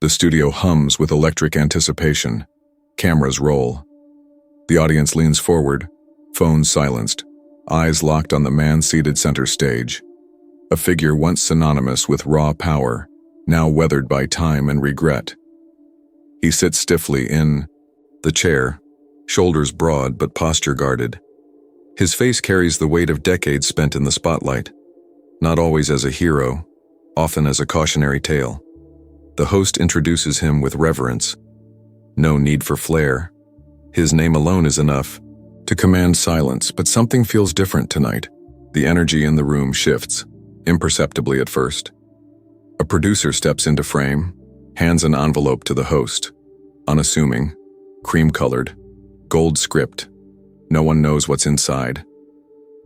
The studio hums with electric anticipation. Cameras roll. The audience leans forward, phones silenced, eyes locked on the man seated center stage. A figure once synonymous with raw power, now weathered by time and regret. He sits stiffly in the chair, shoulders broad but posture guarded. His face carries the weight of decades spent in the spotlight, not always as a hero, often as a cautionary tale. The host introduces him with reverence. No need for flair. His name alone is enough to command silence, but something feels different tonight. The energy in the room shifts, imperceptibly at first. A producer steps into frame, hands an envelope to the host. Unassuming, cream-colored, gold script. No one knows what's inside.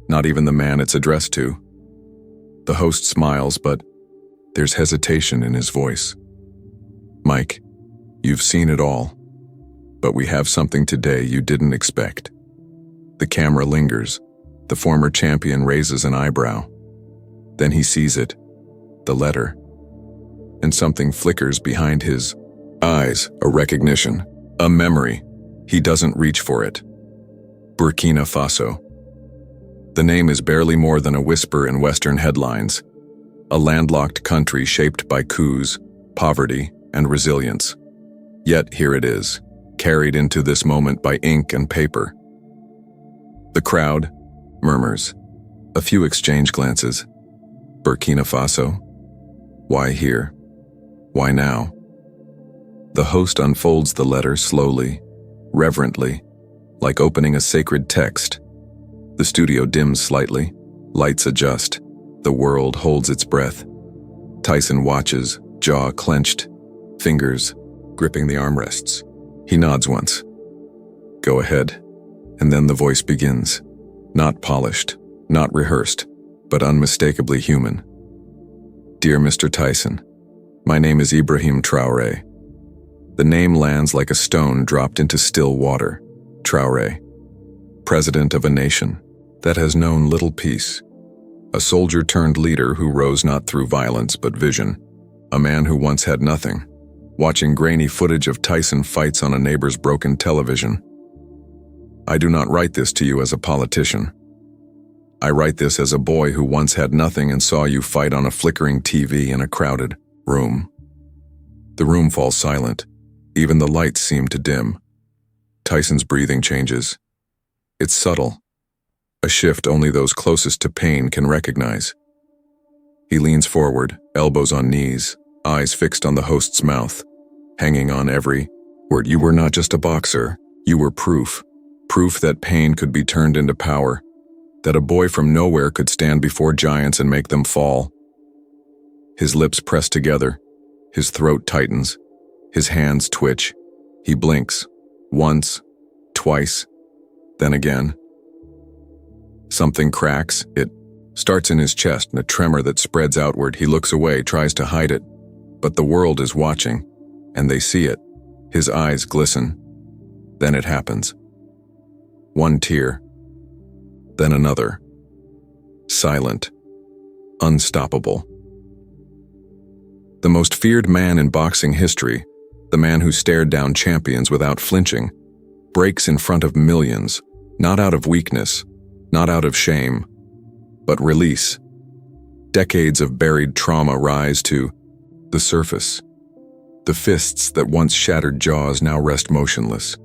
Not even the man it's addressed to. The host smiles, but there's hesitation in his voice. Mike, you've seen it all, but we have something today you didn't expect. The camera lingers. The former champion raises an eyebrow. Then he sees it, the letter, and something flickers behind his eyes, a recognition, a memory. He doesn't reach for it. Burkina Faso. The name is barely more than a whisper in Western headlines. A landlocked country shaped by coups, poverty, and resilience. Yet here it is, carried into this moment by ink and paper. The crowd murmurs. A few exchange glances. Burkina Faso? Why here? Why now? The host unfolds the letter slowly, reverently, like opening a sacred text. The studio dims slightly, lights adjust, the world holds its breath. Tyson watches, jaw clenched, fingers gripping the armrests. He nods once. Go ahead. And then the voice begins. Not polished, not rehearsed, but unmistakably human. Dear Mr. Tyson, my name is Ibrahim Traoré. The name lands like a stone dropped into still water. Traoré, president of a nation that has known little peace. A soldier turned leader who rose not through violence but vision. A man who once had nothing, watching grainy footage of Tyson fights on a neighbor's broken television. I do not write this to you as a politician. I write this as a boy who once had nothing and saw you fight on a flickering TV in a crowded room. The room falls silent. Even the lights seem to dim. Tyson's breathing changes. It's subtle, a shift only those closest to pain can recognize. He leans forward, elbows on knees, eyes fixed on the host's mouth, hanging on every word. You were not just a boxer, you were proof. Proof that pain could be turned into power, that a boy from nowhere could stand before giants and make them fall. His lips press together, his throat tightens, his hands twitch. He blinks, once, twice, then again. Something cracks. It starts in his chest in a tremor that spreads outward. He looks away, tries to hide it, but the world is watching, and they see it. His eyes glisten. Then it happens. One tear, then another. Silent, unstoppable. The most feared man in boxing history, the man who stared down champions without flinching, breaks in front of millions, not out of weakness, not out of shame, but release. Decades of buried trauma rise to the surface. The fists that once shattered jaws now rest motionless.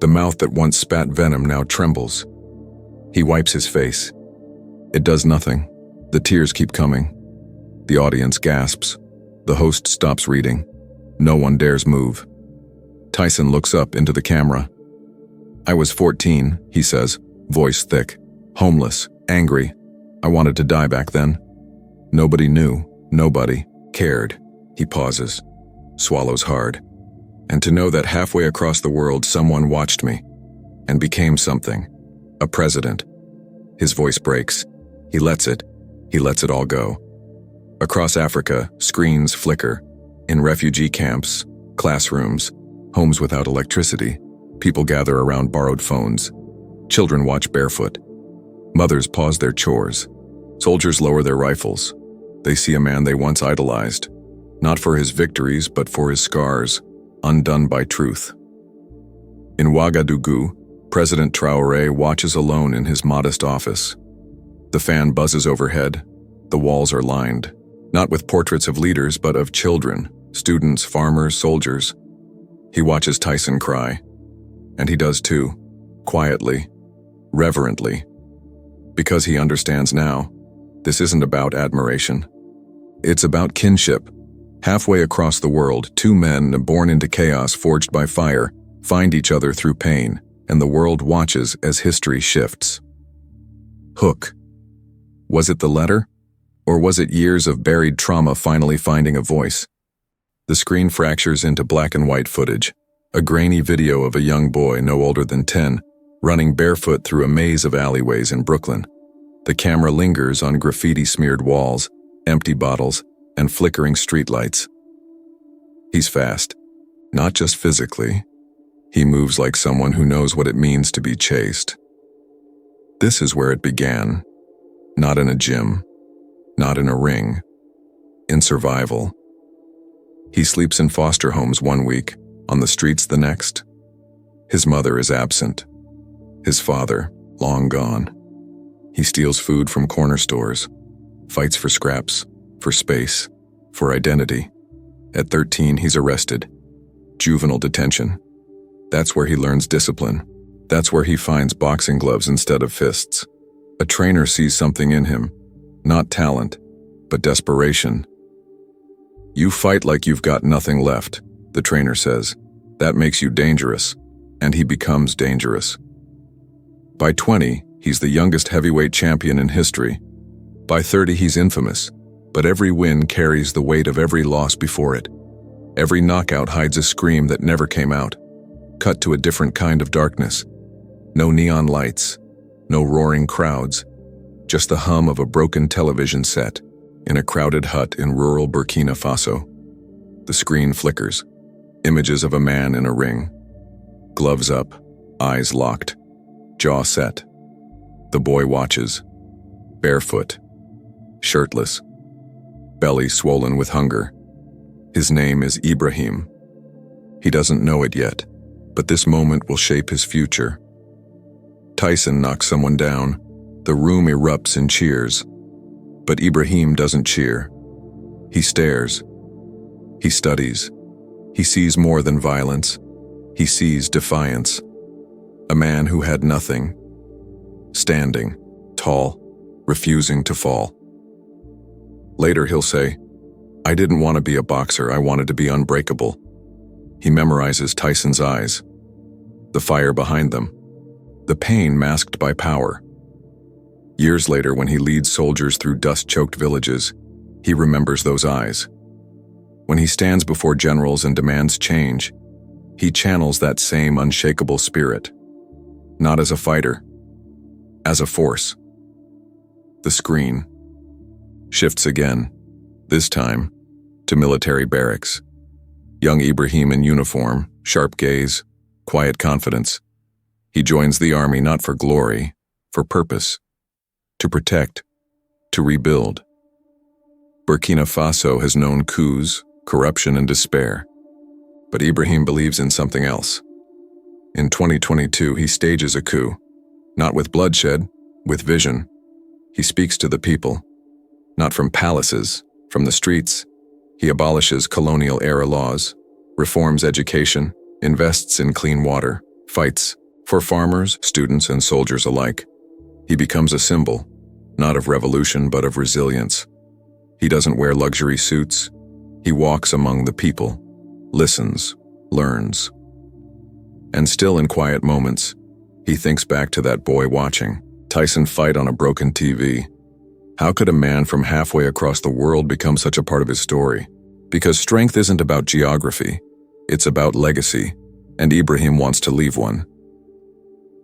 The mouth that once spat venom now trembles. He wipes his face. It does nothing. The tears keep coming. The audience gasps. The host stops reading. No one dares move. Tyson looks up into the camera. I was 14, he says, voice thick, homeless, angry. I wanted to die back then. Nobody knew, nobody cared. He pauses, swallows hard. And to know that halfway across the world someone watched me and became something, a president. His voice breaks. He lets it all go. Across Africa, screens flicker. In refugee camps, classrooms, homes without electricity, people gather around borrowed phones. Children watch barefoot. Mothers pause their chores. Soldiers lower their rifles. They see a man they once idolized, not for his victories but for his scars, undone by truth. In Ouagadougou, President Traoré watches alone in his modest office. The fan buzzes overhead. The walls are lined, not with portraits of leaders but of children, students, farmers, soldiers. He watches Tyson cry, and he does too, quietly, reverently, because he understands now, this isn't about admiration. It's about kinship. Halfway across the world, two men born into chaos, forged by fire, find each other through pain, and the world watches as history shifts. Hook. Was it the letter? Or was it years of buried trauma finally finding a voice? The screen fractures into black and white footage, a grainy video of a young boy no older than 10, running barefoot through a maze of alleyways in Brooklyn. The camera lingers on graffiti-smeared walls, empty bottles, and flickering streetlights. He's fast, not just physically. He moves like someone who knows what it means to be chased. This is where it began. Not in a gym, not in a ring, in survival. He sleeps in foster homes one week, on the streets the next. His mother is absent. His father, long gone. He steals food from corner stores, fights for scraps, for space, for identity. At 13, he's arrested. Juvenile detention. That's where he learns discipline. That's where he finds boxing gloves instead of fists. A trainer sees something in him, not talent, but desperation. You fight like you've got nothing left, the trainer says. That makes you dangerous, and he becomes dangerous. By 20, he's the youngest heavyweight champion in history. By 30, he's infamous, but every win carries the weight of every loss before it. Every knockout hides a scream that never came out, cut to a different kind of darkness. No neon lights, no roaring crowds, just the hum of a broken television set in a crowded hut in rural Burkina Faso. The screen flickers, images of a man in a ring. Gloves up, eyes locked, jaw set. The boy watches, barefoot, shirtless, belly swollen with hunger. His name is Ibrahim. He doesn't know it yet, but this moment will shape his future. Tyson knocks someone down. The room erupts in cheers. But Ibrahim doesn't cheer. He stares. He studies. He sees more than violence. He sees defiance. A man who had nothing. Standing, tall, refusing to fall. Later he'll say, I didn't want to be a boxer, I wanted to be unbreakable. He memorizes Tyson's eyes. The fire behind them. The pain masked by power. Years later, when he leads soldiers through dust-choked villages, he remembers those eyes. When he stands before generals and demands change, he channels that same unshakable spirit. Not as a fighter, as a force. The screen shifts again, this time to military barracks. Young Ibrahim in uniform, sharp gaze, quiet confidence. He joins the army not for glory, for purpose. To protect, to rebuild. Burkina Faso has known coups, corruption, and despair. But Ibrahim believes in something else. In 2022, he stages a coup. Not with bloodshed, with vision. He speaks to the people. Not from palaces, from the streets. He abolishes colonial-era laws, reforms education, invests in clean water, fights for farmers, students, and soldiers alike. He becomes a symbol, not of revolution but of resilience. He doesn't wear luxury suits. He walks among the people, listens, learns. And still in quiet moments, he thinks back to that boy watching Tyson fight on a broken TV. How could a man from halfway across the world become such a part of his story? Because strength isn't about geography, it's about legacy, and Ibrahim wants to leave one.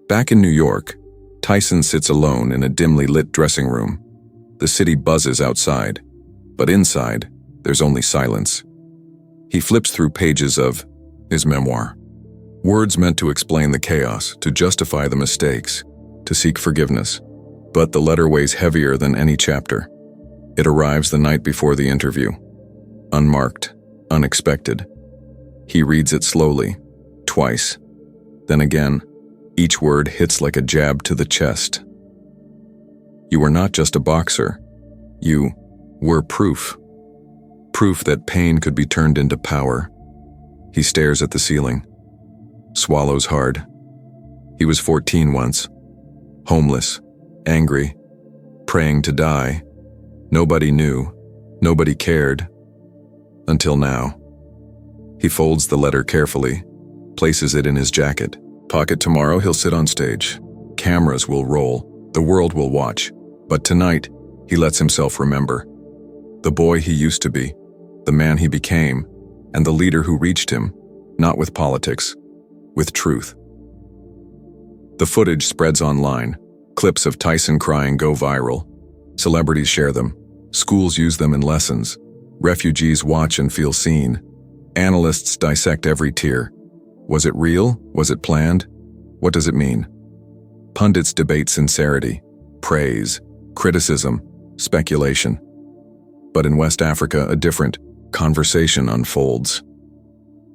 Back in New York, Tyson sits alone in a dimly lit dressing room. The city buzzes outside, but inside, there's only silence. He flips through pages of his memoir. Words meant to explain the chaos, to justify the mistakes, to seek forgiveness. But the letter weighs heavier than any chapter. It arrives the night before the interview. unmarked, unexpected. He reads it slowly, twice. Then again, each word hits like a jab to the chest. You were not just a boxer. You were proof. Proof that pain could be turned into power. He stares at the ceiling, swallows hard. He was 14 once, homeless, angry, praying to die. Nobody knew, nobody cared. Until now. He folds the letter carefully, places it in his jacket pocket. Tomorrow he'll sit on stage. Cameras will roll, the world will watch. But tonight, he lets himself remember. The boy he used to be, the man he became, and the leader who reached him, not with politics, with truth. The footage spreads online. Clips of Tyson crying go viral. Celebrities share them. Schools use them in lessons. Refugees watch and feel seen. Analysts dissect every tear. Was it real? Was it planned? What does it mean? Pundits debate sincerity, praise, criticism, speculation. But in West Africa, a different conversation unfolds.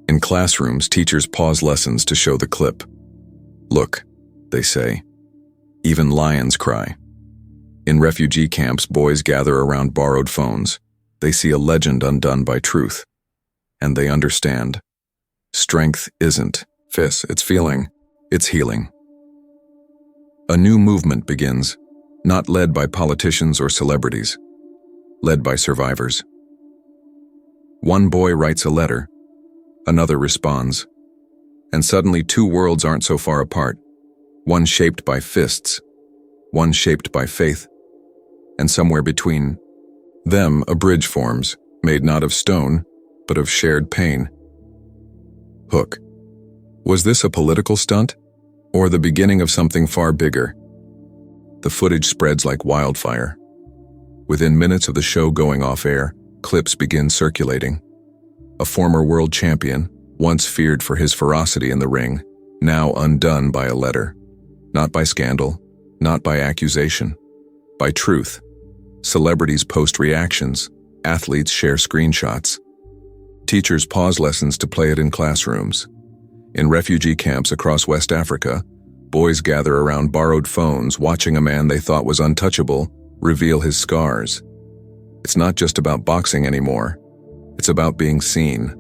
In classrooms, teachers pause lessons to show the clip. Look, they say. Even lions cry. In refugee camps, boys gather around borrowed phones. They see a legend undone by truth. And they understand. Strength isn't fists, it's feeling, it's healing. A new movement begins, not led by politicians or celebrities, led by survivors. One boy writes a letter, another responds, and suddenly two worlds aren't so far apart, one shaped by fists, one shaped by faith, and somewhere between them a bridge forms, made not of stone, but of shared pain. Hook. Was this a political stunt, or the beginning of something far bigger? The footage spreads like wildfire. Within minutes of the show going off air, clips begin circulating. A former world champion, once feared for his ferocity in the ring, now undone by a letter. Not by scandal, not by accusation, by truth. Celebrities post reactions, athletes share screenshots. Teachers pause lessons to play it in classrooms. In refugee camps across West Africa, boys gather around borrowed phones, watching a man they thought was untouchable reveal his scars. It's not just about boxing anymore. It's about being seen.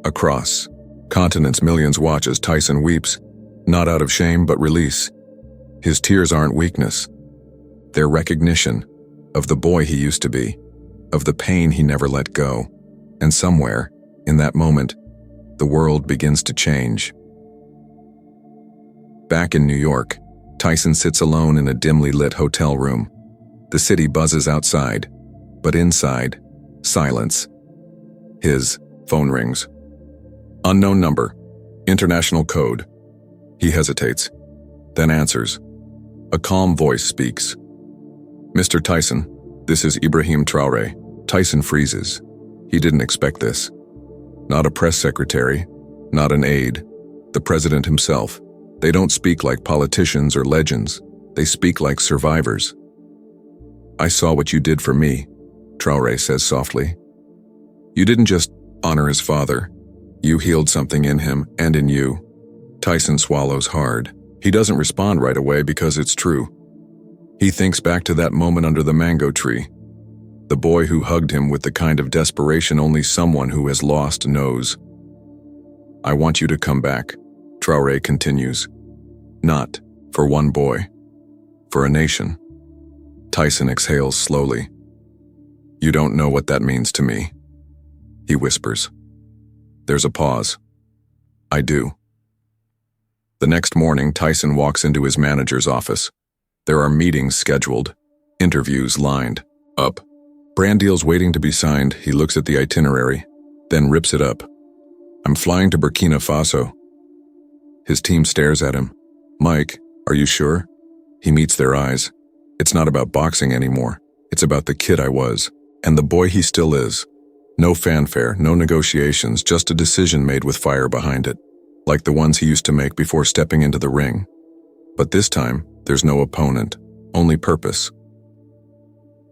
Across continents, millions watch as Tyson weeps, not out of shame but release. His tears aren't weakness. They're recognition of the boy he used to be, of the pain he never let go. And somewhere, in that moment, the world begins to change. Back in New York, Tyson sits alone in a dimly lit hotel room. The city buzzes outside, but inside, silence. His phone rings. Unknown number. International code. He hesitates, then answers. A calm voice speaks. Mr. Tyson, this is Ibrahim Traoré. Tyson freezes. He didn't expect this. Not a press secretary, not an aide, the president himself. They don't speak like politicians or legends. They speak like survivors. I saw what you did for me, Traoré says softly. You didn't just honor his father. You healed something in him and in you. Tyson swallows hard. He doesn't respond right away because it's true. He thinks back to that moment under the mango tree. The boy who hugged him with the kind of desperation only someone who has lost knows. I want you to come back, Traoré continues. Not for one boy, for a nation. Tyson exhales slowly. You don't know what that means to me, he whispers. There's a pause. I do. The next morning, Tyson walks into his manager's office. There are meetings scheduled, interviews lined up. Brand deals waiting to be signed. He looks at the itinerary, then rips it up. I'm flying to Burkina Faso. His team stares at him. Mike, are you sure? He meets their eyes. It's not about boxing anymore. It's about the kid I was, and the boy he still is. No fanfare, no negotiations, just a decision made with fire behind it, like the ones he used to make before stepping into the ring. But this time, there's no opponent, only purpose.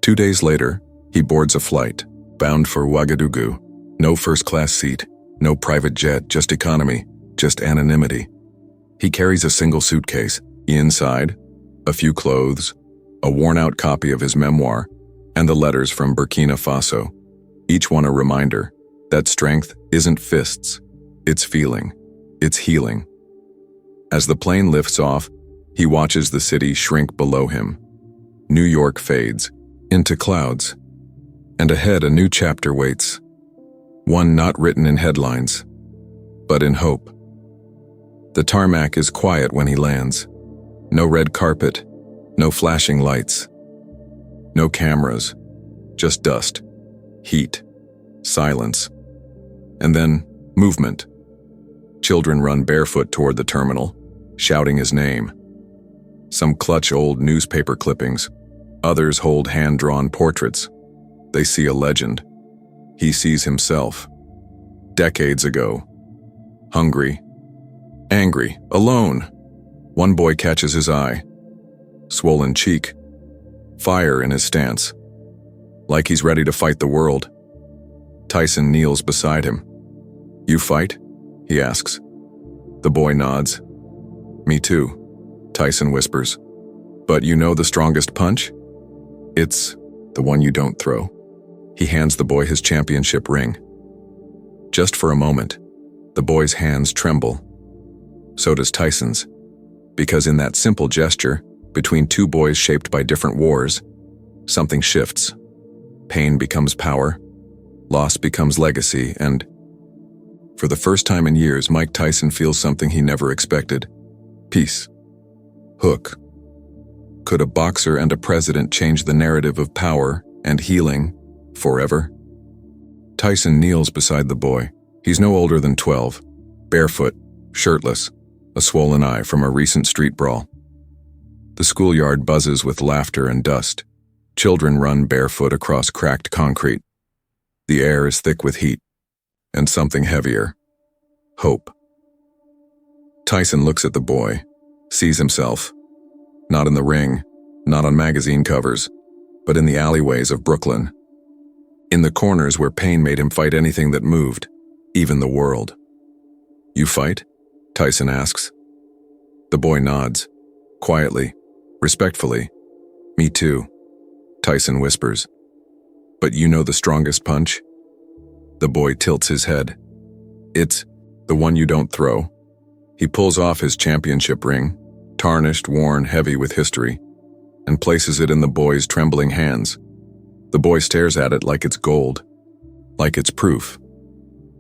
2 days later, He boards a flight, bound for Ouagadougou. No first-class seat, no private jet, just economy, just anonymity. He carries a single suitcase. Inside, a few clothes, a worn-out copy of his memoir, and the letters from Burkina Faso. Each one a reminder that strength isn't fists, it's feeling, it's healing. As the plane lifts off, he watches the city shrink below him. New York fades into clouds, and ahead a new chapter waits. One not written in headlines, but in hope. The tarmac is quiet when he lands. No red carpet, no flashing lights, no cameras, just dust, heat, silence, and then movement. Children run barefoot toward the terminal, shouting his name. Some clutch old newspaper clippings, others hold hand-drawn portraits. They see a legend. He sees himself. Decades ago. Hungry, angry, alone. One boy catches his eye. Swollen cheek. Fire in his stance. Like he's ready to fight the world. Tyson kneels beside him. "You fight?" he asks. The boy nods. "Me too," Tyson whispers. "But you know the strongest punch? It's the one you don't throw." He hands the boy his championship ring. Just for a moment, the boy's hands tremble. So does Tyson's, because in that simple gesture, between two boys shaped by different wars, something shifts. Pain becomes power, loss becomes legacy, and for the first time in years, Mike Tyson feels something he never expected. Peace. Hook. Could a boxer and a president change the narrative of power and healing forever? Tyson kneels beside the boy. He's no older than 12, barefoot, shirtless, a swollen eye from a recent street brawl. The schoolyard buzzes with laughter and dust. Children run barefoot across cracked concrete. The air is thick with heat, and something heavier. Hope. Tyson looks at the boy, sees himself. Not in the ring, not on magazine covers, but in the alleyways of Brooklyn. In the corners where pain made him fight anything that moved, even the world. "You fight?" Tyson asks. The boy nods, quietly, respectfully. "Me too," Tyson whispers. "But you know the strongest punch?" The boy tilts his head. "It's the one you don't throw." He pulls off his championship ring, tarnished, worn, heavy with history, and places it in the boy's trembling hands. The boy stares at it like it's gold, like it's proof.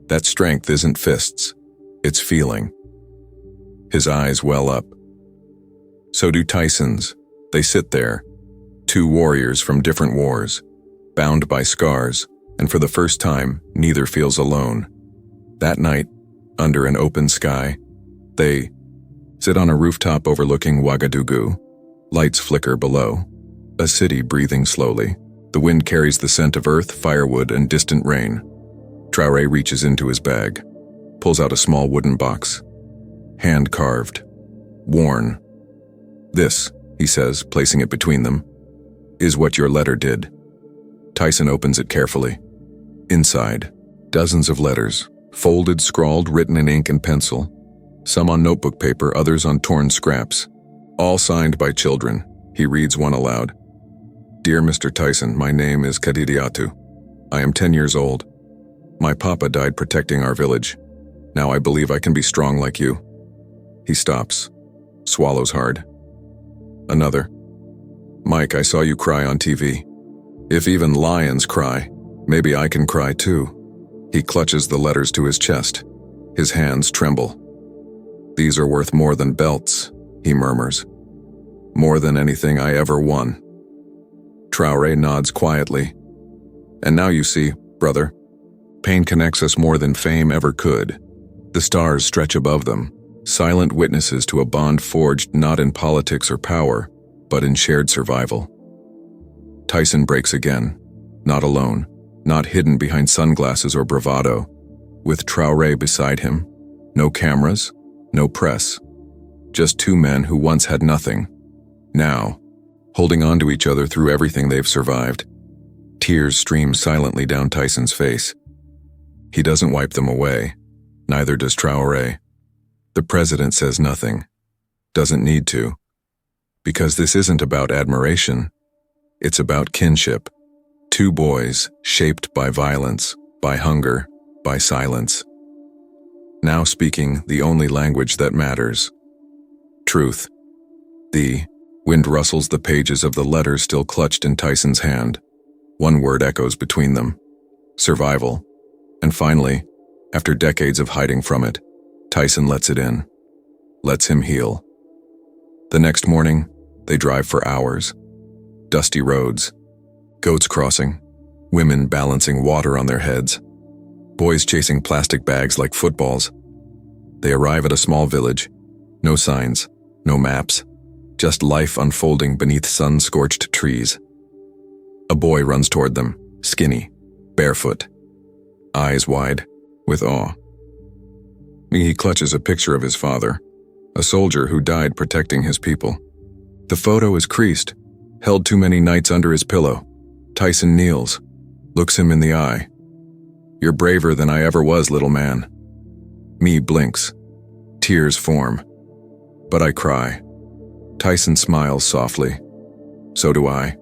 That strength isn't fists, it's feeling. His eyes well up. So do Tyson's. They sit there, two warriors from different wars, bound by scars, and for the first time, neither feels alone. That night, under an open sky, they sit on a rooftop overlooking Ouagadougou. Lights flicker below, a city breathing slowly. The wind carries the scent of earth, firewood, and distant rain. Traoré reaches into his bag, pulls out a small wooden box. Hand-carved, worn. "This," he says, placing it between them, "is what your letter did." Tyson opens it carefully. Inside, dozens of letters, folded, scrawled, written in ink and pencil. Some on notebook paper, others on torn scraps. All signed by children. He reads one aloud. "Dear Mr. Tyson, my name is Kadidiatu. I am 10 years old. My papa died protecting our village. Now I believe I can be strong like you." He stops, swallows hard. Another. "Mike, I saw you cry on TV. If even lions cry, maybe I can cry too." He clutches the letters to his chest. His hands tremble. "These are worth more than belts," he murmurs. "More than anything I ever won." Traoré nods quietly. "And now you see, brother, pain connects us more than fame ever could. The stars stretch above them, silent witnesses to a bond forged not in politics or power, but in shared survival." Tyson breaks again, not alone, not hidden behind sunglasses or bravado, with Traoré beside him. No cameras, no press. Just two men who once had nothing. Now, holding on to each other through everything they've survived. Tears stream silently down Tyson's face. He doesn't wipe them away. Neither does Traoré. The president says nothing. Doesn't need to. Because this isn't about admiration. It's about kinship. Two boys shaped by violence, by hunger, by silence. Now speaking the only language that matters. Truth. The wind rustles the pages of the letter still clutched in Tyson's hand. One word echoes between them. Survival. And finally, after decades of hiding from it, Tyson lets it in. Lets him heal. The next morning, they drive for hours. Dusty roads. Goats crossing. Women balancing water on their heads. Boys chasing plastic bags like footballs. They arrive at a small village. No signs, no maps. Just life unfolding beneath sun-scorched trees. A boy runs toward them, skinny, barefoot, eyes wide, with awe. He clutches a picture of his father, a soldier who died protecting his people. The photo is creased, held too many nights under his pillow. Tyson kneels, looks him in the eye. "You're braver than I ever was, little man." Me blinks. Tears form. But I cry. Tyson smiles softly. So do I.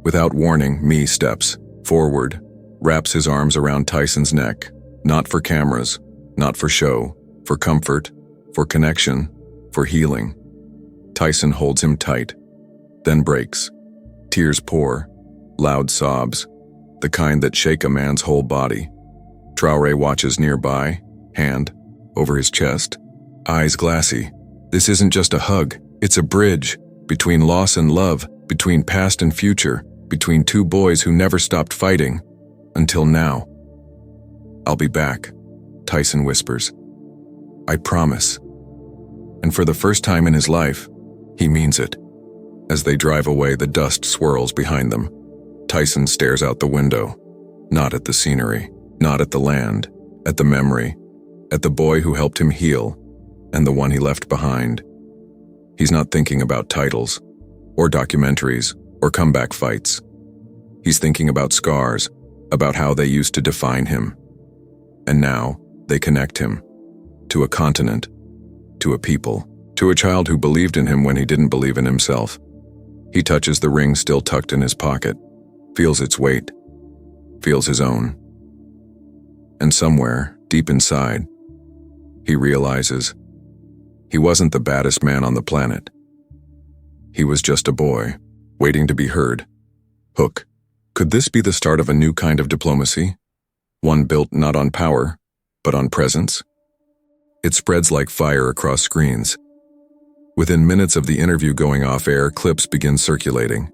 Without warning, Me steps forward, wraps his arms around Tyson's neck, not for cameras, not for show, for comfort, for connection, for healing. Tyson holds him tight, then breaks. Tears pour, loud sobs, the kind that shake a man's whole body. Traoré watches nearby, hand over his chest, eyes glassy. This isn't just a hug, it's a bridge between loss and love, between past and future, between two boys who never stopped fighting, until now. "I'll be back," Tyson whispers. "I promise." And for the first time in his life, he means it. As they drive away, the dust swirls behind them. Tyson stares out the window, not at the scenery, not at the land, at the memory, at the boy who helped him heal, and the one he left behind. He's not thinking about titles, or documentaries, or comeback fights. He's thinking about scars, about how they used to define him. And now, they connect him. To a continent, to a people, to a child who believed in him when he didn't believe in himself. He touches the ring still tucked in his pocket, feels its weight, feels his own. And somewhere, deep inside, he realizes he wasn't the baddest man on the planet. He was just a boy, waiting to be heard. Hook. Could this be the start of a new kind of diplomacy? One built not on power, but on presence? It spreads like fire across screens. Within minutes of the interview going off air, clips begin circulating.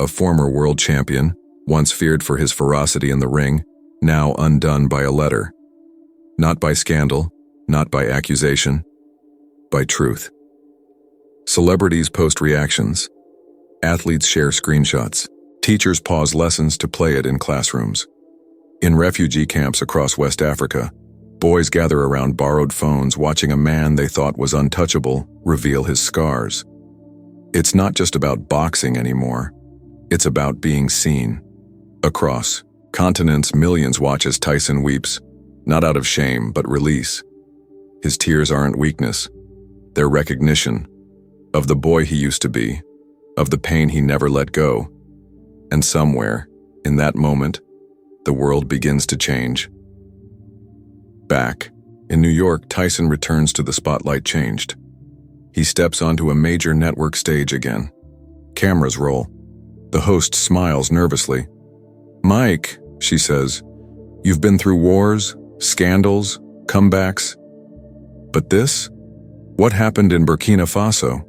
A former world champion, once feared for his ferocity in the ring, now undone by a letter. Not by scandal, not by accusation, by truth. Celebrities post reactions. Athletes share screenshots. Teachers pause lessons to play it in classrooms. In refugee camps across West Africa, boys gather around borrowed phones watching a man they thought was untouchable reveal his scars. It's not just about boxing anymore. It's about being seen. Across continents, millions watch as Tyson weeps, not out of shame, but release. His tears aren't weakness. They're recognition of the boy he used to be, of the pain he never let go. And somewhere, in that moment, the world begins to change. Back in New York, Tyson returns to the spotlight changed. He steps onto a major network stage again. Cameras roll. The host smiles nervously. "Mike," she says, "you've been through wars, scandals, comebacks. But this? What happened in Burkina Faso?"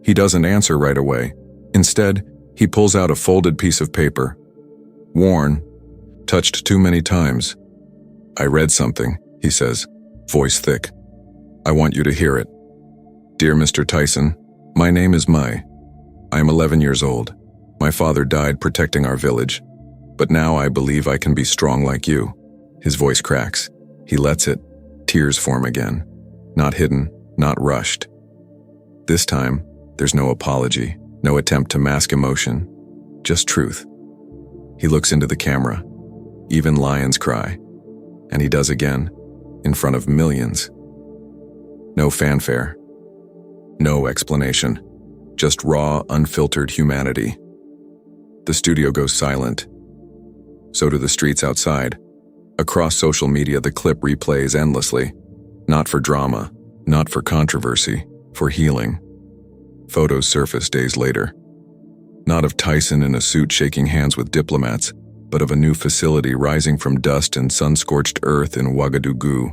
He doesn't answer right away. Instead, he pulls out a folded piece of paper. Worn, touched too many times. "I read something," he says, voice thick. "I want you to hear it. Dear Mr. Tyson, my name is Mai. I am 11 years old. My father died protecting our village, but now I believe I can be strong like you." His voice cracks. He lets it. Tears form again. Not hidden, not rushed. This time, there's no apology, no attempt to mask emotion, just truth. He looks into the camera. Even lions cry. And he does again, in front of millions. No fanfare. No explanation. Just raw, unfiltered humanity. The studio goes silent. So do the streets outside. Across social media, the clip replays endlessly. Not for drama, not for controversy, for healing. Photos surface days later. Not of Tyson in a suit shaking hands with diplomats, but of a new facility rising from dust and sun-scorched earth in Ouagadougou.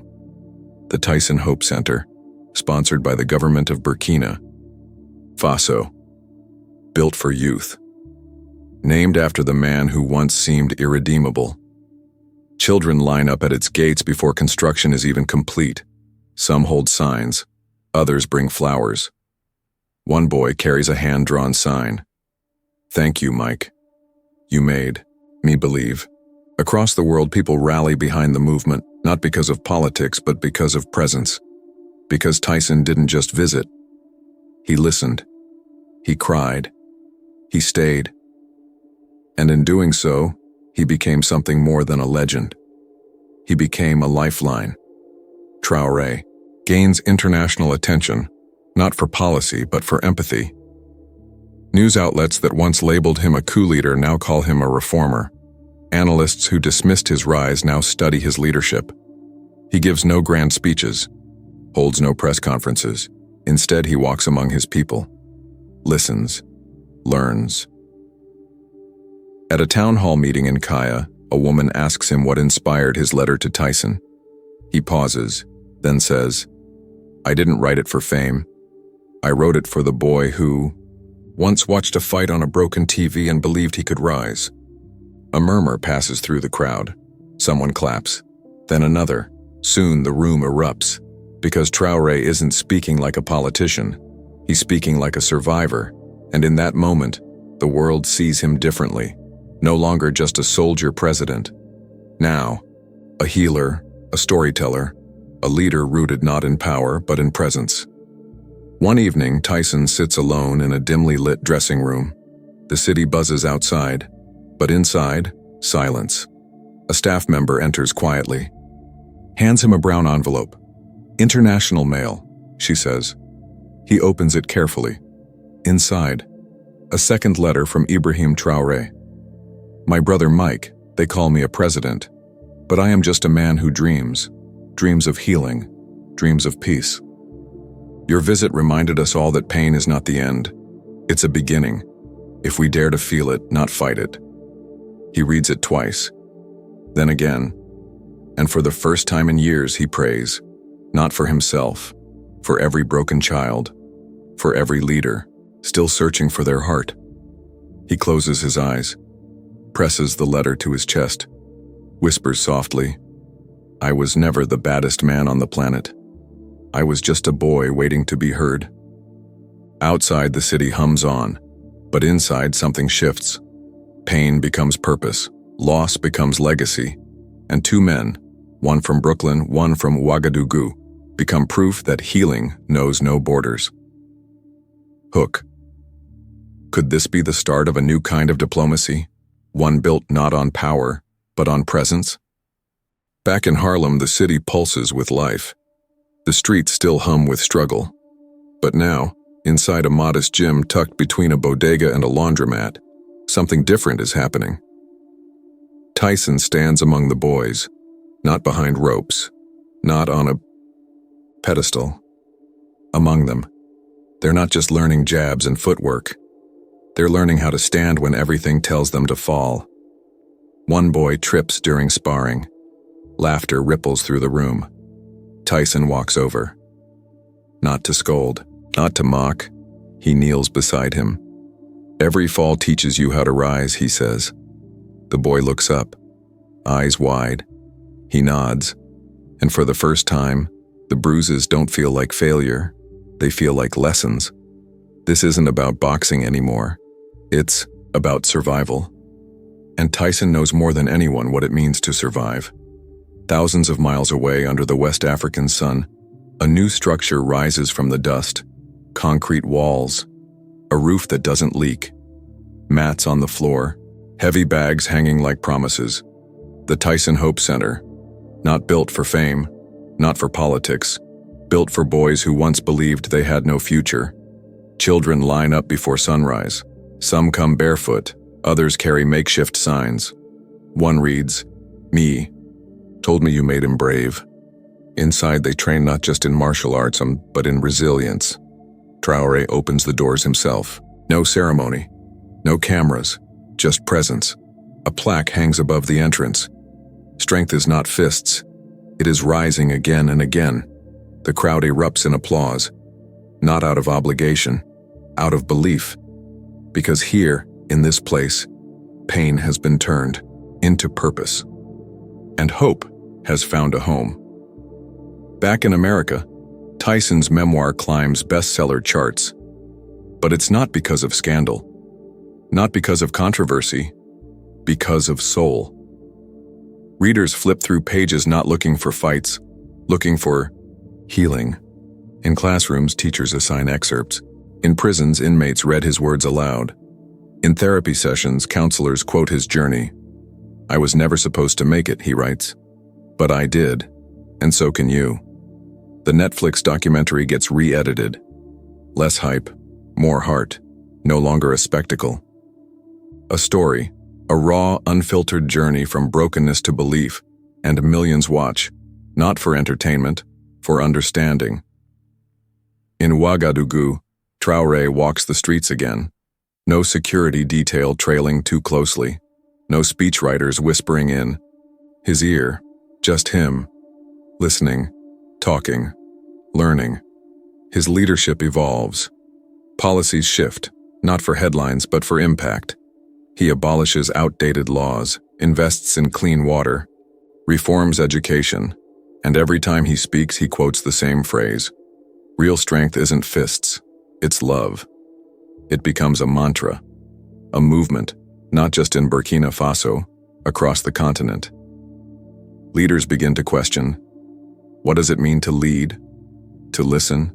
The Tyson Hope Center, sponsored by the government of Burkina Faso. Built for youth. Named after the man who once seemed irredeemable. Children line up at its gates before construction is even complete. Some hold signs, others bring flowers. One boy carries a hand-drawn sign. "Thank you, Mike. You made me believe." Across the world, people rally behind the movement, not because of politics, but because of presence. Because Tyson didn't just visit. He listened. He cried. He stayed. And in doing so, he became something more than a legend. He became a lifeline. Traoré gains international attention, not for policy, but for empathy. News outlets that once labeled him a coup leader now call him a reformer. Analysts who dismissed his rise now study his leadership. He gives no grand speeches, holds no press conferences. Instead, he walks among his people, listens, learns. At a town hall meeting in Kaya, a woman asks him what inspired his letter to Tyson. He pauses, then says, "I didn't write it for fame. I wrote it for the boy who once watched a fight on a broken TV and believed he could rise." A murmur passes through the crowd. Someone claps, then another. Soon the room erupts, because Traoré isn't speaking like a politician. He's speaking like a survivor, and in that moment, the world sees him differently. No longer just a soldier president. Now, a healer, a storyteller, a leader rooted not in power but in presence. One evening, Tyson sits alone in a dimly lit dressing room. The city buzzes outside, but inside, silence. A staff member enters quietly. Hands him a brown envelope. "International mail," she says. He opens it carefully. Inside, a second letter from Ibrahim Traoré. "My brother Mike, they call me a president, but I am just a man who dreams of healing, dreams of peace. Your visit reminded us all that pain is not the end. It's a beginning, if we dare to feel it, not fight it." He reads it twice, then again, and for the first time in years he prays, not for himself, for every broken child, for every leader, still searching for their heart. He closes his eyes, presses the letter to his chest, whispers softly, "I was never the baddest man on the planet. I was just a boy waiting to be heard." Outside, the city hums on, but inside something shifts. Pain becomes purpose, loss becomes legacy, and two men, one from Brooklyn, one from Ouagadougou, become proof that healing knows no borders. Hook. Could this be the start of a new kind of diplomacy? One built not on power, but on presence? Back in Harlem, the city pulses with life. The streets still hum with struggle. But now, inside a modest gym tucked between a bodega and a laundromat, something different is happening. Tyson stands among the boys, not behind ropes, not on a pedestal. Among them, they're not just learning jabs and footwork. They're learning how to stand when everything tells them to fall. One boy trips during sparring. Laughter ripples through the room. Tyson walks over. Not to scold, not to mock. He kneels beside him. "Every fall teaches you how to rise," he says. The boy looks up, eyes wide. He nods, and for the first time, the bruises don't feel like failure. They feel like lessons. This isn't about boxing anymore. It's about survival. And Tyson knows more than anyone what it means to survive. Thousands of miles away under the West African sun, a new structure rises from the dust. Concrete walls, a roof that doesn't leak, mats on the floor, Heavy bags hanging like promises. The Tyson Hope Center. Not built for fame, not for politics. Built for boys who once believed they had no future. Children line up before sunrise. Some come barefoot, others carry makeshift signs. One reads, "Me. Told me you made him brave." Inside they train not just in martial arts, but in resilience. Traoré opens the doors himself. No ceremony, no cameras, just presence. A plaque hangs above the entrance. Strength is not fists. It is rising again and again. The crowd erupts in applause. Not out of obligation, out of belief. Because here, in this place, pain has been turned into purpose. And hope has found a home. Back in America, Tyson's memoir climbs bestseller charts. But it's not because of scandal. Not because of controversy. Because of soul. Readers flip through pages not looking for fights, looking for healing. In classrooms, teachers assign excerpts. In prisons, inmates read his words aloud. In therapy sessions, counselors quote his journey. "I was never supposed to make it," he writes. "But I did, and so can you." The Netflix documentary gets re-edited. Less hype, more heart, no longer a spectacle. A story, a raw, unfiltered journey from brokenness to belief, and millions watch, not for entertainment, for understanding. In Ouagadougou, Traoré walks the streets again. No security detail trailing too closely. No speechwriters whispering in his ear. Just him, listening, talking, learning. His leadership evolves. Policies shift, not for headlines but for impact. He abolishes outdated laws, invests in clean water, reforms education, and every time he speaks he quotes the same phrase. Real strength isn't fists, it's love. It becomes a mantra, a movement, not just in Burkina Faso, across the continent. Leaders begin to question, what does it mean to lead, to listen,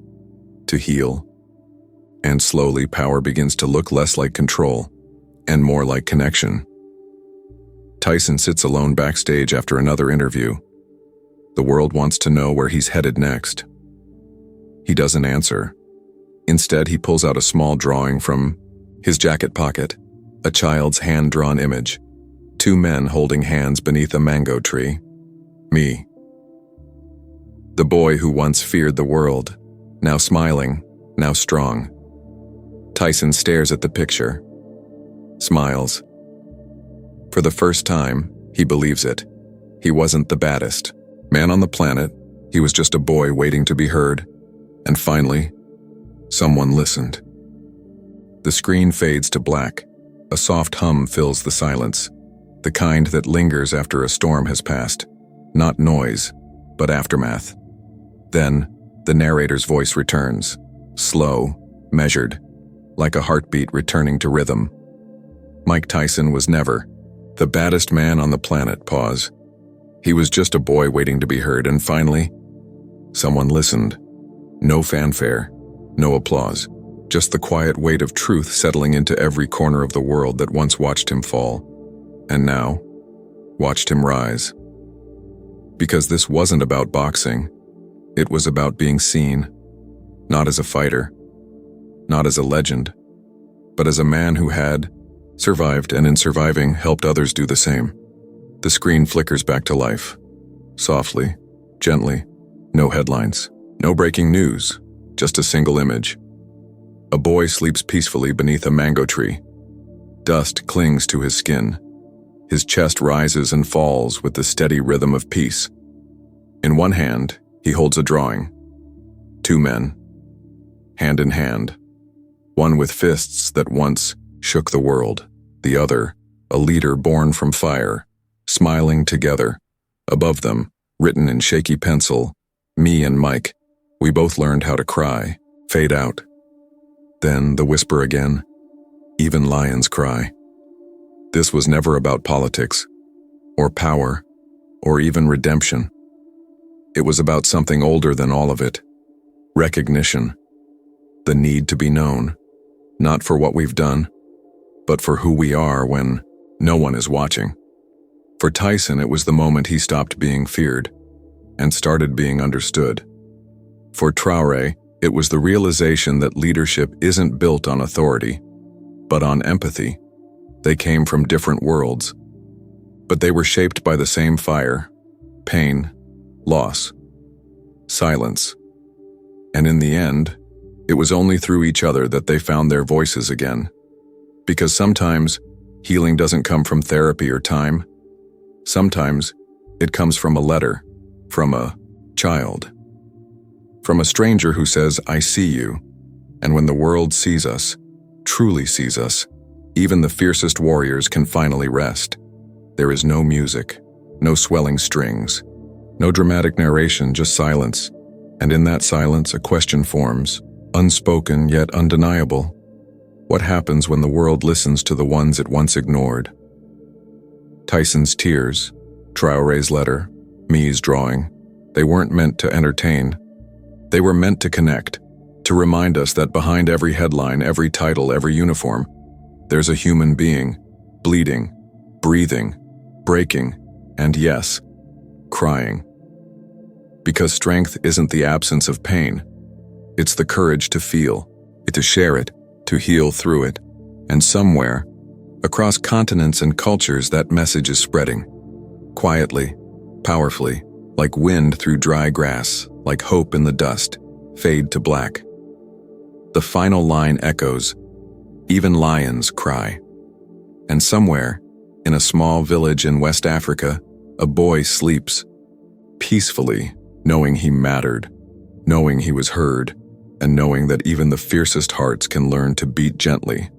to heal? And slowly power begins to look less like control and more like connection. Tyson sits alone backstage after another interview. The world wants to know where he's headed next. He doesn't answer. Instead, he pulls out a small drawing from his jacket pocket, a child's hand-drawn image. Two men holding hands beneath a mango tree. Me. The boy who once feared the world, now smiling, now strong. Tyson stares at the picture, smiles. For the first time, he believes it. He wasn't the baddest man on the planet. He was just a boy waiting to be heard. And finally, someone listened. The screen fades to black. A soft hum fills the silence, the kind that lingers after a storm has passed. Not noise, but aftermath. Then, the narrator's voice returns, slow, measured, like a heartbeat returning to rhythm. Mike Tyson was never the baddest man on the planet. Pause. He was just a boy waiting to be heard, and finally, someone listened. No fanfare, no applause, just the quiet weight of truth settling into every corner of the world that once watched him fall, and now watched him rise. Because this wasn't about boxing, it was about being seen, not as a fighter, not as a legend, but as a man who had survived and in surviving helped others do the same. The screen flickers back to life, softly, gently, no headlines. No breaking news, just a single image. A boy sleeps peacefully beneath a mango tree. Dust clings to his skin. His chest rises and falls with the steady rhythm of peace. In one hand, he holds a drawing. Two men, hand in hand. One with fists that once shook the world. The other, a leader born from fire, smiling together. Above them, written in shaky pencil, me and Mike. We both learned how to cry, fade out. Then the whisper again, even lions cry. This was never about politics, or power, or even redemption. It was about something older than all of it. Recognition. The need to be known, not for what we've done, but for who we are when No one is watching. For Tyson, it was the moment he stopped being feared and started being understood. For Traoré, it was the realization that leadership isn't built on authority, but on empathy. They came from different worlds, but they were shaped by the same fire, pain, loss, silence. And in the end, it was only through each other that they found their voices again. Because sometimes, healing doesn't come from therapy or time. Sometimes, it comes from a letter, from a child. From a stranger who says, "I see you." And when the world sees us, truly sees us, even the fiercest warriors can finally rest. There is no music, no swelling strings, no dramatic narration, just silence. And in that silence, a question forms, unspoken yet undeniable. What happens when the world listens to the ones it once ignored? Tyson's tears, Traoré's letter, Me's drawing, they weren't meant to entertain. They were meant to connect, to remind us that behind every headline, every title, every uniform, there's a human being, bleeding, breathing, breaking, and yes, crying. Because strength isn't the absence of pain. It's the courage to feel, to share it, to heal through it. And somewhere, across continents and cultures, that message is spreading. Quietly, powerfully, like wind through dry grass, like hope in the dust, fade to black. The final line echoes, "Even lions cry." And somewhere, in a small village in West Africa, a boy sleeps, peacefully, knowing he mattered, knowing he was heard, and knowing that even the fiercest hearts can learn to beat gently